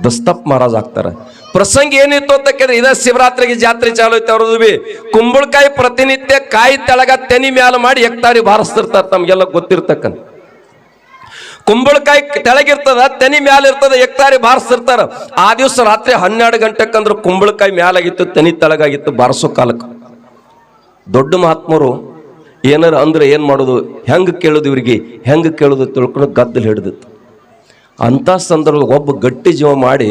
ದಸ್ತಪ್ ಮಹಾರಾಜ್ ಆಗ್ತಾರೆ. ಪ್ರಸಂಗ ಏನಿತ್ತು ಅಂತ ಕೇಳಿದ್ರೆ ಇದ ಶಿವರಾತ್ರಿಗೆ ಜಾತ್ರೆ ಚಾಲು ಐತೆ ಅವ್ರದ್ದು ಬಿ. ಕುಂಬಳಕಾಯಿ ಪ್ರತಿನಿತ್ಯ ಕಾಯಿ ತೆಳಗ ತೆನಿ ಮ್ಯಾಲ ಮಾಡಿ ಎಕ್ತಾರಿ ಬಾರಿಸ್ತಿರ್ತಾರೆ. ತಮ್ಗೆಲ್ಲ ಗೊತ್ತಿರ್ತಕ್ಕಂಥ ಕುಂಬಳಕಾಯಿ ತೆಳಗಿರ್ತದ, ತೆನಿ ಮ್ಯಾಲ ಇರ್ತದ, ಎಕ್ತಾರಿ ಬಾರಿಸ್ತಿರ್ತಾರ. ಆ ದಿವಸ ರಾತ್ರಿ 12 ಗಂಟೆಕಂದ್ರೆ ಕುಂಬಳಕಾಯಿ ಮ್ಯಾಲಾಗಿತ್ತು, ತೆನಿ ತೆಳಗಾಗಿತ್ತು ಬಾರಿಸೋ ಕಾಲಕ್ಕೆ. ದೊಡ್ಡ ಮಹಾತ್ಮರು ಏನಾರ ಅಂದ್ರೆ ಏನ್ ಮಾಡೋದು, ಹೆಂಗ್ ಕೇಳೋದು, ಇವ್ರಿಗೆ ಹೆಂಗ್ ಕೇಳೋದು ತಿಳ್ಕೊಂಡು ಗದ್ದಲು ಹಿಡಿದಿತ್ತು. ಅಂತ ಸಂದರ್ಭ ಒಬ್ಬ ಗಟ್ಟಿ ಜೀವ ಮಾಡಿ,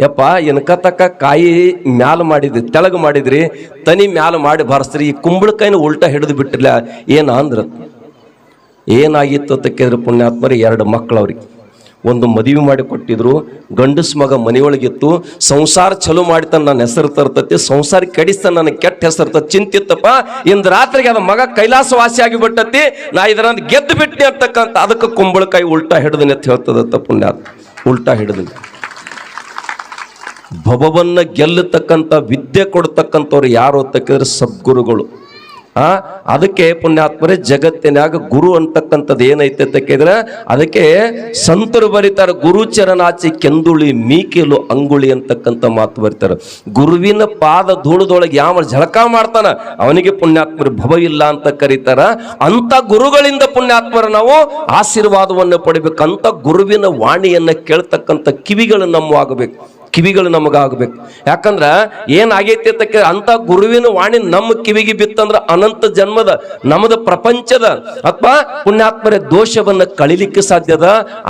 ಯಪ್ಪ ಎನ್ಕತಕ್ಕ ಕಾಯಿ ಮ್ಯಾಲ ಮಾಡಿದ್ರಿ, ತೆಳಗ ಮಾಡಿದ್ರಿ, ತನಿ ಮ್ಯಾಲ ಮಾಡಿ ಬಾರಿಸ್ರಿ, ಈ ಕುಂಬಳಕಾಯಿನ ಉಲ್ಟಾ ಹಿಡಿದು ಬಿಟ್ಟಿಲ್ಲ ಏನ ಅಂದ್ರ. ಏನಾಗಿತ್ತು ಅಂತ ಕೇಳಿದ್ರೆ ಪುಣ್ಯಾತ್ಮರಿ 2 ಮಕ್ಕಳು ಅವ್ರಿಗೆ. ಒಂದು ಮದುವೆ ಮಾಡಿ ಕೊಟ್ಟಿದ್ರು, ಗಂಡಸ್ ಮಗ ಮನೆಯೊಳಗಿತ್ತು. ಸಂಸಾರ ಚಲೋ ಮಾಡಿತ ನನ್ನ ಹೆಸರು ತರ್ತತಿ, ಸಂಸಾರ ಕೆಡಿಸ್ತ ನನ್ನ ಕೆಟ್ಟ ಹೆಸರು ತ ಚಿಂತಿತ್ತಪ್ಪ. ಇಂದು ರಾತ್ರಿಗೆ ಅದ ಮಗ ಕೈಲಾಸವಾಸಿ ಆಗಿಬಿಟ್ಟತಿ, ನಾ ಇದರಂದ್ ಗೆದ್ದು ಬಿಟ್ನಿ ಅಂತಕ್ಕಂಥ. ಅದಕ್ಕೆ ಕುಂಬಳಕಾಯಿ ಉಲ್ಟಾ ಹಿಡಿದನೆ ಅಂತ ಹೇಳ್ತದತ್ತ ಪುಣ್ಯಾತ್ಮ. ಉಲ್ಟಾ ಹಿಡಿದನೆ ಭವವನ್ನ ಗೆಲ್ಲತಕ್ಕಂಥ ವಿದ್ಯೆ ಕೊಡ್ತಕ್ಕಂಥವ್ರು ಯಾರು ಅಂತ ಕೇಳಿದ್ರೆ ಸದ್ಗುರುಗಳು. ಅದಕ್ಕೆ ಪುಣ್ಯಾತ್ಮರೇ ಜಗತ್ತಿನಾಗ ಗುರು ಅಂತಕ್ಕಂಥದ್ದು ಏನೈತೆ ಅಂತ ಕೇಳಿದ್ರೆ ಅದಕ್ಕೆ ಸಂತರು ಬರೀತಾರೆ, ಗುರುಚರಣಾಚಿ ಕೆಂದುಳಿ ಮೀಕೆಲು ಅಂಗುಳಿ ಅಂತಕ್ಕಂಥ ಮಾತು ಬರೀತಾರೆ. ಗುರುವಿನ ಪಾದ ಧೂಳದೊಳಗೆ ಯಾವ ಝಳಕ ಮಾಡ್ತಾನ ಅವನಿಗೆ ಪುಣ್ಯಾತ್ಮರು ಭವ ಇಲ್ಲ ಅಂತ ಕರೀತಾರ. ಅಂತ ಗುರುಗಳಿಂದ ಪುಣ್ಯಾತ್ಮರ ನಾವು ಆಶೀರ್ವಾದವನ್ನು ಪಡಿಬೇಕಂತ ಗುರುವಿನ ವಾಣಿಯನ್ನ ಕೇಳ್ತಕ್ಕಂಥ ಕಿವಿಗಳು ನಮ್ಮವಾಗಬೇಕು, ಕಿವಿಗಳು ನಮಗಾಗಬೇಕು. ಯಾಕಂದ್ರ ಏನಾಗೈತಿ ಅಂತ ಅಂತ ಗುರುವಿನ ವಾಣಿ ನಮ್ಮ ಕಿವಿಗೆ ಬಿತ್ತಂದ್ರ ಅನಂತ ಜನ್ಮದ ನಮ್ಮದ ಪ್ರಪಂಚದ ಅಥವಾ ಪುಣ್ಯಾತ್ಮರ ದೋಷವನ್ನ ಕಳಿಲಿಕ್ಕೆ ಸಾಧ್ಯದ.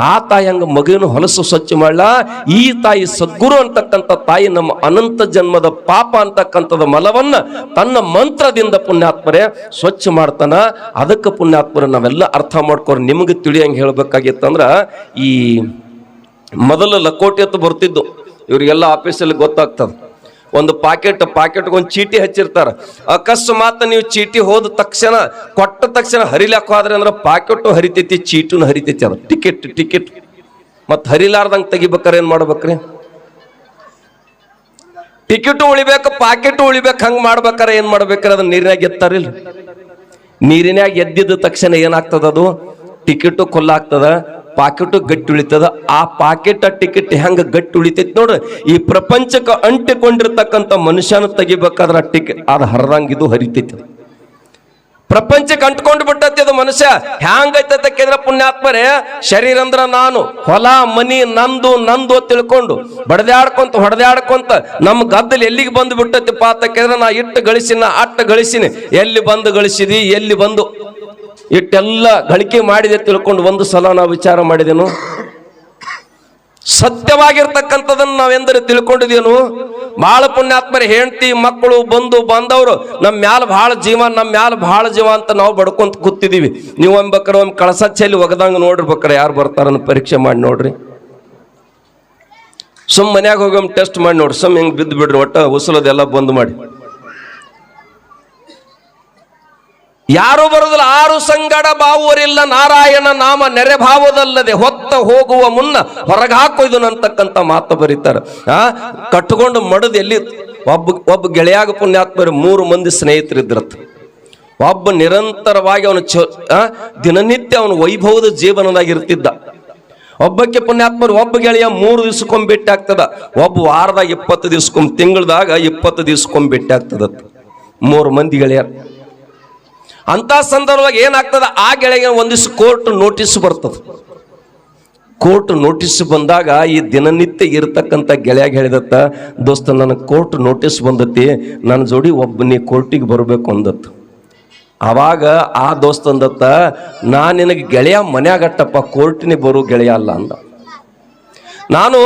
ಆ ತಾಯಿ ಹಂಗ ಮಗುವಿನ ಹೊಲಸು ಸ್ವಚ್ಛ ಮಾಡಲ. ಈ ತಾಯಿ ಸದ್ಗುರು ಅಂತಕ್ಕಂಥ ತಾಯಿ ನಮ್ಮ ಅನಂತ ಜನ್ಮದ ಪಾಪ ಅಂತಕ್ಕಂಥದ ಮಲವನ್ನ ತನ್ನ ಮಂತ್ರದಿಂದ ಪುಣ್ಯಾತ್ಮರೇ ಸ್ವಚ್ಛ ಮಾಡ್ತಾನ. ಅದಕ್ಕೆ ಪುಣ್ಯಾತ್ಮರ ನಾವೆಲ್ಲ ಅರ್ಥ ಮಾಡ್ಕೊರ್. ನಿಮಗೆ ತಿಳಿಯಂಗೆ ಹೇಳ್ಬೇಕಾಗಿತ್ತಂದ್ರ ಈ ಮೊದಲು ಲಕೋಟಿ ಅಂತ ಬರ್ತಿದ್ದು, ಇವ್ರಿಗೆಲ್ಲ ಆಫೀಸಲ್ಲಿ ಗೊತ್ತಾಗ್ತದ. ಒಂದು ಪಾಕೆಟ್ಗೆ ಒಂದು ಚೀಟಿ ಹಚ್ಚಿರ್ತಾರ. ಅಕಸ್ಮಾತ್ ನೀವು ಚೀಟಿ ಹೋದ ತಕ್ಷಣ ಕೊಟ್ಟ ತಕ್ಷಣ ಹರಿಲಾಕ ಹೋದ್ರೆ ಅಂದ್ರೆ ಪಾಕೆಟು ಹರಿತೈತಿ, ಚೀಟಿನೂ ಹರಿತೈತಿ. ಅದ ಟಿಕೆಟ್ ಮತ್ ಹರಿಲಾರ್ದಂಗೆ ತೆಗಿಬೇಕಾರೆ ಏನ್ ಮಾಡ್ಬೇಕ್ರಿ? ಟಿಕೆಟು ಉಳಿಬೇಕು, ಪಾಕೆಟು ಉಳಿಬೇಕು. ಹಂಗ್ ಮಾಡ್ಬೇಕಾರೆ ಏನ್ ಮಾಡ್ಬೇಕ್ರಿ? ಅದನ್ನ ನೀರಿನಾಗ ಎತ್ತಾರಿಲ್ಲ. ನೀರಿನಾಗ ಎದ್ದಿದ್ದ ತಕ್ಷಣ ಏನಾಗ್ತದ? ಅದು ಟಿಕೆಟು ಕೊಲ್ಲಾಗ್ತದ, ಪಾಕೆಟು ಗಟ್ಟಿ ಉಳಿತದ. ಆ ಪಾಕೆಟ್ ಟಿಕೆಟ್ ಹೆಂಗ ಗಟ್ಟಿ ಉಳಿತೈತಿ ನೋಡ್ರಿ. ಈ ಪ್ರಪಂಚಕ್ಕೆ ಅಂಟಿಕೊಂಡಿರ್ತಕ್ಕಂಥ ಮನುಷ್ಯನ ತೆಗಿಬೇಕಾದ್ರ ಟಿಕೆಟ್ ಅದು ಹರಿದಂಗ ಇದು ಹರಿತೈತಿ. ಪ್ರಪಂಚಕ್ಕೆ ಅಂಟ್ಕೊಂಡು ಬಿಟ್ಟತಿ ಅದು ಮನುಷ್ಯ. ಹ್ಯಾಂಗೈತೆ ಕೇಂದ್ರ ಪುಣ್ಯಾತ್ಮರೇ, ಶರೀರ ಅಂದ್ರ ನಾನು, ಹೊಲ ಮನಿ ನಂದು ನಂದು ತಿಳ್ಕೊಂಡು ಹೊಡೆದಾಡ್ಕೊಂತ ನಮ್ಮ ಗದ್ದಲು ಎಲ್ಲಿಗೆ ಬಂದು ಬಿಟ್ಟತಿಪ್ಪ ಅಂತ ಕೇಂದ್ರ ನಾ ಇಟ್ಟು ಗಳಿಸಿನ ಅಟ್ಟು ಗಳಿಸಿನಿ. ಎಲ್ಲಿ ಬಂದು ಗಳಿಸಿದಿ, ಎಲ್ಲಿ ಬಂದು ಇಟ್ಟೆಲ್ಲ ಗಳಿಕೆ ಮಾಡಿದೆ ತಿಳ್ಕೊಂಡು ಒಂದು ಸಲ ನಾವು ವಿಚಾರ ಮಾಡಿದೇನು? ಸತ್ಯವಾಗಿರ್ತಕ್ಕಂಥದನ್ನು ನಾವೆಂದರೆ ತಿಳ್ಕೊಂಡಿದೇನು? ಬಹಳ ಪುಣ್ಯಾತ್ಮರ ಹೆಂಡತಿ ಮಕ್ಕಳು ಬಂದು ಬಾಂಧವರು ನಮ್ಮ ಮ್ಯಾಲ ಬಹಳ ಜೀವ ಅಂತ ನಾವು ಬಡ್ಕೊಂತ ಕೂತಿದೀವಿ. ನೀವು ಒಮ್ಮೆ ಕಳಸ ಚೆಲ್ಲಿ ಒಗದಂಗ ನೋಡಿರ್ಬೇಕಾರೆ ಯಾರು ಬರ್ತಾರನ್ನ ಪರೀಕ್ಷೆ ಮಾಡಿ ನೋಡ್ರಿ. ಸುಮ್ ಮನ್ಯಾಗ ಹೋಗಿ ಟೆಸ್ಟ್ ಮಾಡಿ ನೋಡ್ರಿ. ಸುಮ್ ಹಿಂಗ್ ಬಿದ್ದು ಬಿಡ್ರಿ, ಒಟ್ಟ ಉಸಲದೆಲ್ಲ ಬಂದ್ ಮಾಡಿ. ಯಾರು ಬರುದಿಲ್ಲ, ಆರು ಸಂಗಡ ಬಾವುವರಿಲ್ಲ, ನಾರಾಯಣ ನಾಮ ನೆರೆ ಭಾವದಲ್ಲದೆ ಹೊತ್ತ ಹೋಗುವ ಮುನ್ನ ಹೊರಗಾಕೊಯ್ದು ಅಂತಕ್ಕಂಥ ಮಾತು ಬರೀತಾರ. ಕಟ್ಕೊಂಡು ಮಡದ್ ಎಲ್ಲಿ ಒಬ್ಬ ಗೆಳೆಯಾಗ ಪುಣ್ಯಾತ್ಮರು 3 ಮಂದಿ ಸ್ನೇಹಿತರಿದ್ರತ್. ಒಬ್ಬ ನಿರಂತರವಾಗಿ ಅವನು ದಿನನಿತ್ಯ ಅವನು ವೈಭವದ ಜೀವನದಾಗ ಇರ್ತಿದ್ದ. ಒಬ್ಬಕ್ಕೆ ಪುಣ್ಯಾತ್ಮರು ಒಬ್ಬ ಗೆಳೆಯ 3 ದಿವ್ಸಕ್ಕೊಮ್ಮೆ ಭೇಟಿ ಆಗ್ತದ, ಒಬ್ಬ ವಾರದಾಗ 20 ದಿವ್ಸಕ್ಕೊಮ್ಮೆ, ತಿಂಗಳದಾಗ 20 ದಿವ್ಸಕ್ಕೊಮ್ಮೆ ಭೇಟಿ ಆಗ್ತದ. 3 ಮಂದಿ ಗೆಳೆಯರು. ಅಂತ ಸಂದರ್ಭದಾಗ ಏನಾಗ್ತದ, ಆ ಗೆಳೆಯ ಒಂದಿವ್ಸ ಕೋರ್ಟ್ ನೋಟಿಸ್ ಬರ್ತದ. ಕೋರ್ಟ್ ನೋಟಿಸ್ ಬಂದಾಗ ಈ ದಿನನಿತ್ಯ ಇರತಕ್ಕಂಥ ಗೆಳೆಯಾಗ ಹೇಳಿದತ್ತ, ದೋಸ್ತ ನನಗೆ ಕೋರ್ಟ್ ನೋಟಿಸ್ ಬಂದತಿ, ನನ್ನ ಜೋಡಿ ಒಬ್ಬನೇ ಕೋರ್ಟಿಗೆ ಬರಬೇಕು ಅಂದತ್ತ. ಅವಾಗ ಆ ದೋಸ್ತ ಅಂದತ್ತ, ನಾ ನಿನಗೆ ಗೆಳೆಯ ಮನ್ಯಾಗಟ್ಟಪ್ಪ, ಕೋರ್ಟಿನೇ ಬರೋ ಗೆಳೆಯ ಅಲ್ಲ ಅಂದ. ನಾನು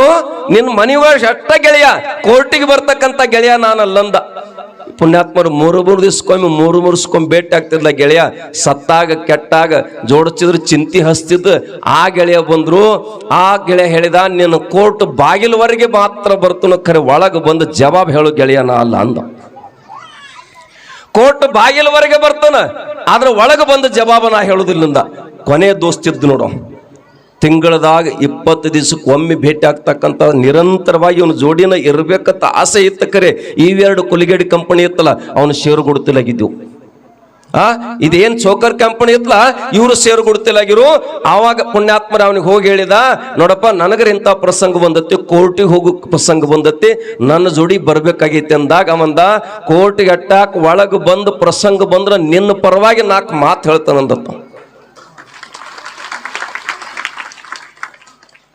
ನಿನ್ನ ಮನೆಯೊಳಗೆ ಅಟ್ಟ ಗೆಳೆಯ, ಕೋರ್ಟಿಗೆ ಬರ್ತಕ್ಕಂಥ ಗೆಳೆಯ ನಾನಲ್ಲಂದ. ಪುಣ್ಯಾತ್ಮರು 3 ದಿವ್ಸಕ್ಕೊಮ್ಮೆ ಭೇಟಿ ಆಗ್ತಿರ್ಲ ಗೆಳೆಯ. ಸತ್ತಾಗ ಕೆಟ್ಟಾಗ ಜೋಡಿಸಿದ್ರು ಚಿಂತಿ ಹಸ್ತಿದ್ದು. ಆ ಗೆಳೆಯ ಬಂದ್ರು. ಆ ಗೆಳೆಯ ಹೇಳಿದ, ನೀನು ಕೋರ್ಟ್ ಬಾಗಿಲವರೆಗೆ ಮಾತ್ರ ಬರ್ತನು, ಖರೆ ಒಳಗೆ ಬಂದು ಜವಾಬ್ ಹೇಳು ಗೆಳೆಯ ನಾ ಅಲ್ಲ ಅಂದ. ಕೋರ್ಟ್ ಬಾಗಿಲವರೆಗೆ ಬರ್ತಾನ, ಆದ್ರೆ ಒಳಗೆ ಬಂದು ಜವಾಬ ನಾ ಹೇಳುದಿಲ್ಲ. ಕೊನೆ ದೋಸ್ತಿದ್ದು ನೋಡು, ತಿಂಗಳದಾಗ 20 ದಿವ್ಸಕ್ಕೆ ಒಮ್ಮೆ ಭೇಟಿ ಆಗ್ತಕ್ಕಂಥ ನಿರಂತರವಾಗಿ ಅವನು ಜೋಡಿನ ಇರ್ಬೇಕಂತ ಆಸೆ ಇತ್ತ. ಕರೆ ಇವೆರಡು ಕುಲಿಗೇಡಿ ಕಂಪನಿ ಇತ್ತಲ್ಲ, ಅವನು ಷೇರು ಕೊಡ್ತಿಲ್ಲಾಗಿದ್ದೆವು. ಇದೇನ್ ಚೋಕರ್ ಕಂಪನಿ ಇತ್ಲ ಇವರು ಸೇರು ಗುಡ್ತಿಲಾಗಿರು. ಆವಾಗ ಪುಣ್ಯಾತ್ಮರ ಅವನಿಗೆ ಹೋಗಿ ಹೇಳಿದ, ನೋಡಪ್ಪ ನನಗರ ಇಂಥ ಪ್ರಸಂಗ ಬಂದತಿ, ಕೋರ್ಟಿಗೆ ಹೋಗೋ ಪ್ರಸಂಗ ಬಂದತಿ, ನನ್ನ ಜೋಡಿ ಬರ್ಬೇಕಾಗೈತಿ ಅಂದಾಗ ಅವಂದ ಕೋರ್ಟಿಗೆ ಅಟ್ಟಾಕ್ ಒಳಗೆ ಬಂದು ಪ್ರಸಂಗ ಬಂದ್ರ ನಿನ್ನ ಪರವಾಗಿ 4 ಮಾತು ಹೇಳ್ತಾನಂದತ್ತ.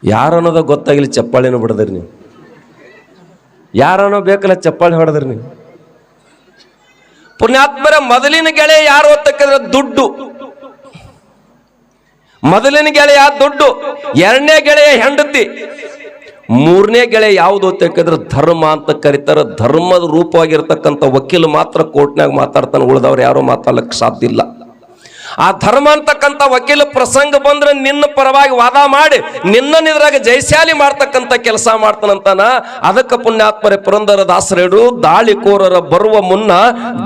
ಯಾರನ್ನೋದ ಗೊತ್ತಾಗಿಲ್ಲ, ಚಪ್ಪಾಳಿನ ಬಿಡದ್ರಿ ನೀವು. ಯಾರನ್ನೋ ಬೇಕಲ್ಲ ಚಪ್ಪಾಳಿ ಹೊಡೆದ್ರಿ ನೀವು. ಪುಣ್ಯಾತ್ಮರ ಮೊದಲಿನ ಗೆಳೆಯ ಯಾರು ಅಂತಕ್ಕಿದ್ರೆ ದುಡ್ಡು. ಮೊದಲಿನ ಗೆಳೆಯ ದುಡ್ಡು, 2ನೇ ಗೆಳೆಯ ಹೆಂಡತಿ, 3ನೇ ಗೆಳೆಯ ಯಾವುದು ಅಂತಕ್ಕಿದ್ರೆ ಧರ್ಮ ಅಂತ ಕರೀತಾರ. ಧರ್ಮದ ರೂಪವಾಗಿರ್ತಕ್ಕಂಥ ವಕೀಲ ಮಾತ್ರ ಕೋರ್ಟ್ನಾಗ ಮಾತಾಡ್ತಾನೆ, ಉಳಿದವ್ರು ಯಾರೋ ಮಾತಾಡಲಿಕ್ಕೆ ಸಾಧ್ಯ ಇಲ್ಲ. ಆ ಧರ್ಮ ಅಂತಕ್ಕಂಥ ವಕೀಲ ಪ್ರಸಂಗ ಬಂದ್ರೆ ನಿನ್ನ ಪರವಾಗಿ ವಾದ ಮಾಡಿ ನಿನ್ನನಿದ್ರಾಗ ಜಯಶಾಲಿ ಮಾಡ್ತಕ್ಕಂಥ ಕೆಲಸ ಮಾಡ್ತಾನಂತಾನ. ಅದಕ್ಕೆ ಪುಣ್ಯಾತ್ಮರೇ ಪುರಂದರ ದಾಸರೇಡು, ದಾಳಿಕೋರರ ಬರುವ ಮುನ್ನ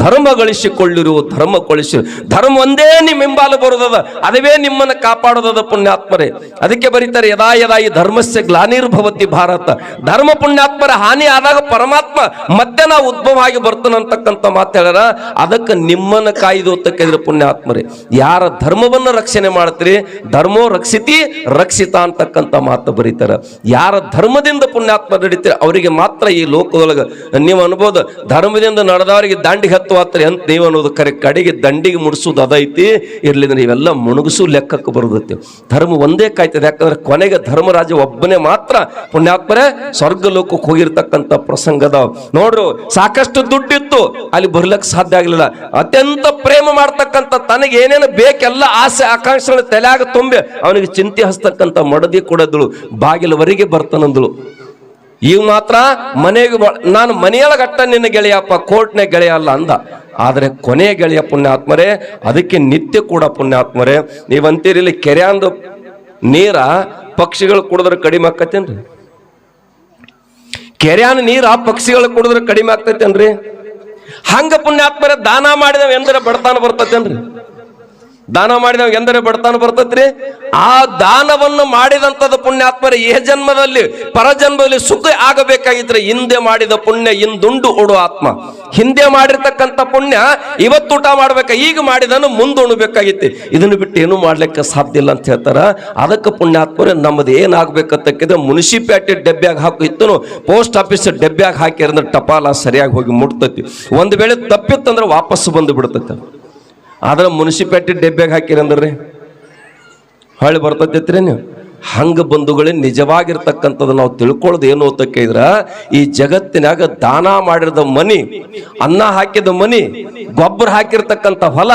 ಧರ್ಮ ಗಳಿಸಿಕೊಳ್ಳಿರು, ಧರ್ಮ ಕೊಳಿಸಿರು. ಧರ್ಮ ಒಂದೇ ನಿಮ್ಮ ಹಿಂಬಾಲು ಬರುದದ, ಅದುವೇ ನಿಮ್ಮನ್ನು ಕಾಪಾಡೋದದ ಪುಣ್ಯಾತ್ಮರೇ. ಅದಕ್ಕೆ ಬರೀತಾರೆ, ಯದಾ ಯದಾ ಈ ಧರ್ಮಸ್ಯ ಗ್ಲಾನಿರ್ಭವತಿ ಭಾರತ. ಧರ್ಮ ಪುಣ್ಯಾತ್ಮರ ಹಾನಿ ಆದಾಗ ಪರಮಾತ್ಮ ಮತ್ತೆ ನಾವು ಉದ್ಭವ ಆಗಿ ಬರ್ತಾನಂತಕ್ಕಂಥ ಮಾತು ಹೇಳ್ಯಾರ. ಅದಕ್ಕೆ ನಿಮ್ಮನ್ನು ಕಾಯ್ದು ಅಂತಕ್ಕಿದ್ರೆ ಪುಣ್ಯಾತ್ಮರೇ, ಯಾರ ಧರ್ಮವನ್ನು ರಕ್ಷಣೆ ಮಾಡ್ತೀರಿ, ಧರ್ಮೋ ರಕ್ಷಿತಿ ರಕ್ಷಿತ ಅಂತಕ್ಕಂಥ ಮಾತು ಬರೀತಾರ. ಯಾರ ಧರ್ಮದಿಂದ ಪುಣ್ಯಾತ್ಮ ನಡೀತೀರಿ ಅವರಿಗೆ ಮಾತ್ರ ಈ ಲೋಕದೊಳಗೆ ನೀವು ಅನ್ಬೋದು, ಧರ್ಮದಿಂದ ನಡೆದವರಿಗೆ ದಂಡಿಗೆ ಹತ್ತುವತ್ರಿ ಅಂತ ನೀವು ಅನ್ನೋದು ಕರೆ. ಕಡೆಗೆ ದಂಡಿಗೆ ಮುಡಿಸೋದು ಅದೈತಿ, ಇರ್ಲಿದ್ರೆ ಇವೆಲ್ಲ ಮುಣುಗಿಸು ಲೆಕ್ಕಕ್ಕೆ ಬರುದೈತಿ. ಧರ್ಮ ಒಂದೇ ಕಾಯ್ತದೆ, ಯಾಕಂದ್ರೆ ಕೊನೆಗೆ ಧರ್ಮರಾಜ ಒಬ್ಬನೇ ಮಾತ್ರ ಪುಣ್ಯಾತ್ಮರೇ ಸ್ವರ್ಗ ಲೋಕಕ್ಕೆ ಹೋಗಿರ್ತಕ್ಕಂಥ ಪ್ರಸಂಗದ ನೋಡ್ರು. ಸಾಕಷ್ಟು ದುಡ್ಡಿತ್ತು, ಅಲ್ಲಿ ಬರ್ಲಕ್ಕೆ ಸಾಧ್ಯ ಆಗಲಿಲ್ಲ. ಅತ್ಯಂತ ಪ್ರೇಮ ಮಾಡ್ತಕ್ಕಂಥ ತನಗೆ ಏನೇನು ಬೇಕೆಲ್ಲ ಆಸೆ ಆಕಾಂಕ್ಷೆಗಳು ತಲೆಯಾಗ ತುಂಬಿ ಅವನಿಗೆ ಚಿಂತೆ ಹಸ್ತಕ್ಕಂಥ ಮಡದಿ ಕೊಡದಳು, ಬಾಗಿಲವರೆಗೆ ಬರ್ತಾನಂದಳು. ಈಗ ಮಾತ್ರ ಮನೆಗೆ ನಾನು ಮನೆಯೊಳಗಟ್ಟ ನಿನ್ನ ಗೆಳೆಯಪ್ಪ, ಕೋರ್ಟ್ನೇ ಗೆಳೆಯ ಅಲ್ಲ ಅಂದ. ಆದರೆ ಕೊನೆಯ ಗೆಳೆಯ ಪುಣ್ಯಾತ್ಮರೇ. ಅದಕ್ಕೆ ನಿತ್ಯ ಕೂಡ ಪುಣ್ಯಾತ್ಮರೇ ನೀವಂತೀರಿಲ್ಲಿ ಕೆರೆಯಂದು ನೀರ ಪಕ್ಷಿಗಳು ಕುಡಿದ್ರೆ ಕಡಿಮೆ ಆಕತ್ತೇನ್ರಿ? ಕೆರೆಯಾನ ನೀರ ಪಕ್ಷಿಗಳು ಕುಡಿದ್ರೆ ಕಡಿಮೆ ಆಗ್ತೈತೇನ್ರಿ? ಹಂಗ ಪುಣ್ಯಾತ್ಮರೇ ದಾನ ಮಾಡಿದವ ಎಂದರೆ ಬಡತಾನ ಬರ್ತೈತೇನ್ರಿ? ದಾನ ಮಾಡಿದವ ಎಂದರೆ ಬಡತಾನ ಬರ್ತೈತ್ರಿ? ಆ ದಾನವನ್ನು ಮಾಡಿದಂಥದ್ದು ಪುಣ್ಯಾತ್ಮರೇ ಈ ಜನ್ಮದಲ್ಲಿ ಪರಜನ್ಮದಲ್ಲಿ ಸುಖ ಆಗಬೇಕಾಗಿದ್ರೆ ಹಿಂದೆ ಮಾಡಿದ ಪುಣ್ಯ ಇಂದುಂಡು ಓಡು ಆತ್ಮ. ಹಿಂದೆ ಮಾಡಿರ್ತಕ್ಕಂಥ ಪುಣ್ಯ ಇವತ್ತು ಊಟ ಮಾಡ್ಬೇಕ, ಈಗ ಮಾಡಿದನು ಮುಂದೆ ಉಣ್ಬೇಕಾಗಿತ್ತು. ಇದನ್ನು ಬಿಟ್ಟು ಏನು ಮಾಡ್ಲಿಕ್ಕೆ ಸಾಧ್ಯ ಇಲ್ಲ ಅಂತ ಹೇಳ್ತಾರ. ಅದಕ್ಕೆ ಪುಣ್ಯಾತ್ಮರೇ ನಮ್ಮದು ಏನಾಗ್ಬೇಕಂತಕ್ಕಿದ್ರೆ ಮುನ್ಸಿಪಾಲಿಟಿ ಡಬ್ಬ್ಯಾಗ ಹಾಕಿತ್ತು, ಪೋಸ್ಟ್ ಆಫೀಸ್ ಡಬ್ಬ್ಯಾಗ ಹಾಕಿರಂದ್ರೆ ಟಪಾಲ ಸರಿಯಾಗಿ ಹೋಗಿ ಮುಟ್ತೈತಿ. ಒಂದು ವೇಳೆ ತಪ್ಪಿತ್ತಂದ್ರೆ ವಾಪಸ್ ಬಂದು ಬಿಡ್ತೈತೆ. ಆದ್ರೆ ಮುನ್ಸಿಪಾಲಿಟಿ ಡಬ್ಬ್ಯಾಗ ಹಾಕಿರಂದ್ರಿ ಹೊಳ್ಳಿ ಬರ್ತೈತ್ರಿ ನೀವು. ಹಂಗ ಬಂಧುಗಳೇ ನಿಜವಾಗಿರ್ತಕ್ಕಂಥದ್ದು ನಾವು ತಿಳ್ಕೊಳ್ಳೋದು ಏನು ಅಂತಕ್ಕೆ ಇದ್ರ, ಈ ಜಗತ್ತಿನಾಗ ದಾನ ಮಾಡಿದ ಮನಿ, ಅನ್ನ ಹಾಕಿದ ಮನಿ, ಗೊಬ್ಬರ ಹಾಕಿರ್ತಕ್ಕಂಥ ಹೊಲ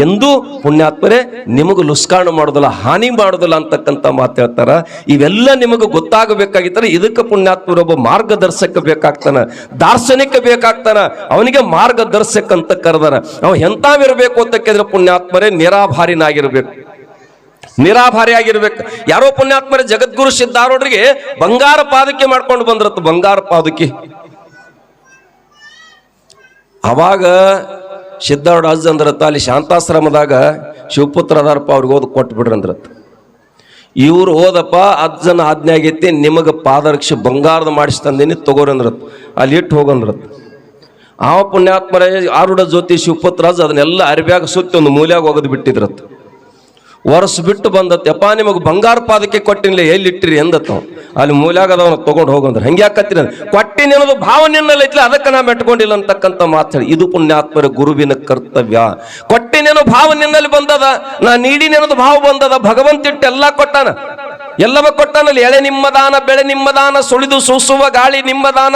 ಎಂದೂ ಪುಣ್ಯಾತ್ಮರೇ ನಿಮಗೂ ಲುಸ್ಕಾಣ ಮಾಡೋದಿಲ್ಲ, ಹಾನಿ ಮಾಡೋದಿಲ್ಲ ಅಂತಕ್ಕಂಥ ಮಾತು ಹೇಳ್ತಾರ. ಇವೆಲ್ಲ ನಿಮಗೆ ಗೊತ್ತಾಗಬೇಕಾಗಿತ್ತಾರೆ. ಇದಕ್ಕೆ ಪುಣ್ಯಾತ್ಮರು ಒಬ್ಬ ಮಾರ್ಗದರ್ಶಕ ಬೇಕಾಗ್ತಾನ, ದಾರ್ಶನಿಕ ಬೇಕಾಗ್ತಾನ. ಅವನಿಗೆ ಮಾರ್ಗದರ್ಶಕ ಅಂತ ಕರೆದಾರ. ಅವ ಎಂತಾವಿರ್ಬೇಕು ಅಂತಕ್ಕಿದ್ರೆ ಪುಣ್ಯಾತ್ಮರೇ ನಿರಾಭಾರಿನಾಗಿರ್ಬೇಕು, ನಿರಾಭಾರಿ ಆಗಿರ್ಬೇಕು. ಯಾರೋ ಪುಣ್ಯಾತ್ಮರೇ ಜಗದ್ಗುರು ಸಿದ್ಧಾರೂಢರಿಗೆ ಬಂಗಾರ ಪಾದುಕೆ ಮಾಡ್ಕೊಂಡು ಬಂದ್ರತ್ತು, ಬಂಗಾರ ಪಾದುಕೆ. ಅವಾಗ ಸಿದ್ಧಾರೂಢ ಅಜ್ಜ ಅಂದ್ರತ್ತ, ಅಲ್ಲಿ ಶಾಂತಾಶ್ರಮದಾಗ ಶಿವಪುತ್ರ ಅದಾರಪ್ಪ, ಅವ್ರಿಗೆ ಓದ್ ಕೊಟ್ಟು ಬಿಡ್ರಿ ಅಂದ್ರತ್ತ. ಇವ್ರು ಓದಪ್ಪ, ಅಜ್ಜನ ಆಜ್ಞೆ ಆಗೈತಿ, ನಿಮಗೆ ಪಾದರಕ್ಷೆ ಬಂಗಾರದ ಮಾಡಿಸ್ತಂದಿನಿ ತಗೋರಿ ಅಂದ್ರತ್. ಅಲ್ಲಿ ಇಟ್ಟು ಹೋಗಂದ್ರತ್. ಆ ಪುಣ್ಯಾತ್ಮರೇ ಆರೂಢ ಜ್ಯೋತಿ ಶಿವಪುತ್ರ ಅಜ್ಜ ಅದನ್ನೆಲ್ಲ ಅರಿಬ್ಯಾಗ ಸುತ್ತಿ ಒಂದು ಮೂಲ್ಯಾಗ ಹೋಗೋದು ಬಿಟ್ಟಿದ್ರತ್. ವರ್ಷ ಬಿಟ್ಟು ಬಂದತ್, ಯಪ್ಪ ನಿಮಗೆ ಬಂಗಾರ ಪಾದಕ್ಕೆ ಕೊಟ್ಟಿನ್ಲೆ, ಎಲ್ಲಿಟ್ಟಿರಿ ಎಂದತ್ತ. ಅಲ್ಲಿ ಮೂಲ್ಯಾಗದವನ್ನ ತಗೊಂಡು ಹೋಗಂದ್ರೆ ಹಂಗೆ ಯಾಕತ್ತೀರಿ ಕೊಟ್ಟಿನಿ ಅನ್ನೋದು ಭಾವ ನಿನ್ನಲ್ಲಿ ಐತ್ಲ, ಅದಕ್ಕೆ ನಾ ಮೆಟ್ಕೊಂಡಿಲ್ಲ ಅಂತಕ್ಕಂಥ ಮಾತಾಡಿ. ಇದು ಪುಣ್ಯಾತ್ಮರ ಗುರುವಿನ ಕರ್ತವ್ಯ. ಕೊಟ್ಟಿನೇನೋ ಭಾವ ನಿನ್ನಲ್ಲಿ ಬಂದದ, ನಾ ನೀಡಿನೇನೋದು ಭಾವ ಬಂದದ. ಭಗವಂತ ಇಟ್ಟು ಎಲ್ಲ ಕೊಟ್ಟಾನ, ಎಲ್ಲವ ಕೊಟ್ಟಾನಲ್ಲಿ. ಎಳೆ ನಿಮ್ಮದಾನ, ಬೆಳೆ ನಿಮ್ಮದಾನ, ಸುಳಿದು ಸೂಸುವ ಗಾಳಿ ನಿಮ್ಮದಾನ,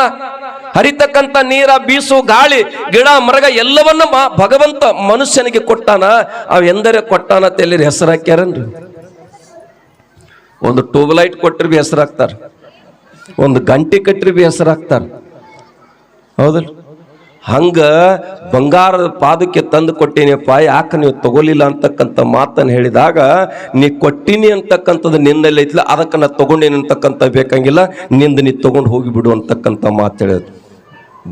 ಹರಿತಕ್ಕಂಥ ನೀರ, ಬೀಸು ಗಾಳಿ, ಗಿಡ ಮರಗ ಎಲ್ಲವನ್ನ ಭಗವಂತ ಮನುಷ್ಯನಿಗೆ ಕೊಟ್ಟಾನ. ಅವೆಂದರೆ ಕೊಟ್ಟಾನ ಅಂತ ಎಲ್ಲಿ ಹೆಸರು ಹಾಕ್ಯಾರನ್ರಿ? ಒಂದು ಟ್ಯೂಬ್ಲೈಟ್ ಕೊಟ್ಟರೆ ಬಿ ಹೆಸರು ಹಾಕ್ತಾರ, ಒಂದು ಗಂಟೆ ಕಟ್ಟರೆ ಬಿ ಹೆಸರು ಹಾಕ್ತಾರ, ಹೌದಲ್ಲ? ಹಂಗ ಬಂಗಾರದ ಪಾದಕ್ಕೆ ತಂದು ಕೊಟ್ಟಿನಿಯಪ್ಪ, ಯಾಕೆ ನೀವು ತಗೊಲಿಲ್ಲ ಅಂತಕ್ಕಂಥ ಮಾತನ್ನು ಹೇಳಿದಾಗ, ನೀ ಕೊಟ್ಟಿನಿ ಅಂತಕ್ಕಂಥದ್ದು ನಿನ್ನಲ್ಲಿ ಐತಿಲ್ಲ, ಅದಕ್ಕೆ ನಾ ತಗೊಂಡೇನಿ ಅಂತಕ್ಕಂಥ ಬೇಕಂಗಿಲ್ಲ, ನಿಂದು ನೀ ತಗೊಂಡು ಹೋಗಿಬಿಡು ಅಂತಕ್ಕಂಥ ಮಾತು ಹೇಳಿದ್ರು.